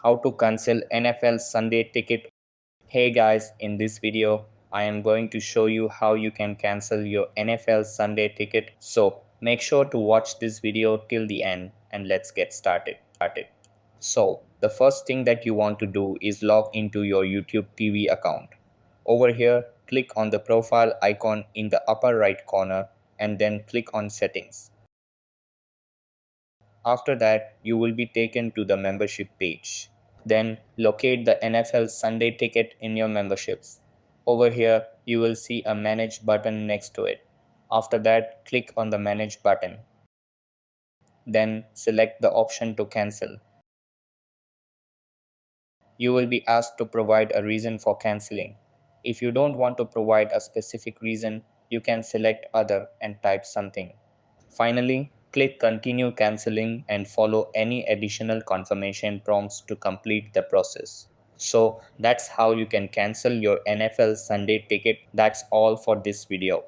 How to cancel NFL Sunday ticket. Hey guys, in this video, I am going to show you how you can cancel your NFL Sunday ticket. So make sure to watch this video till the end and let's get started. So the first thing that you want to do is log into your YouTube TV account. Over here, click on the profile icon in the upper right corner and then click on settings. After that, you will be taken to the membership page. Then locate the NFL Sunday ticket in your memberships. Over here, you will see a Manage button next to it. After that, click on the Manage button. Then select the option to cancel. You will be asked to provide a reason for canceling. If you don't want to provide a specific reason, you can select Other and type something. Finally, click Continue Canceling and follow any additional confirmation prompts to complete the process. So that's how you can cancel your NFL Sunday ticket. That's all for this video.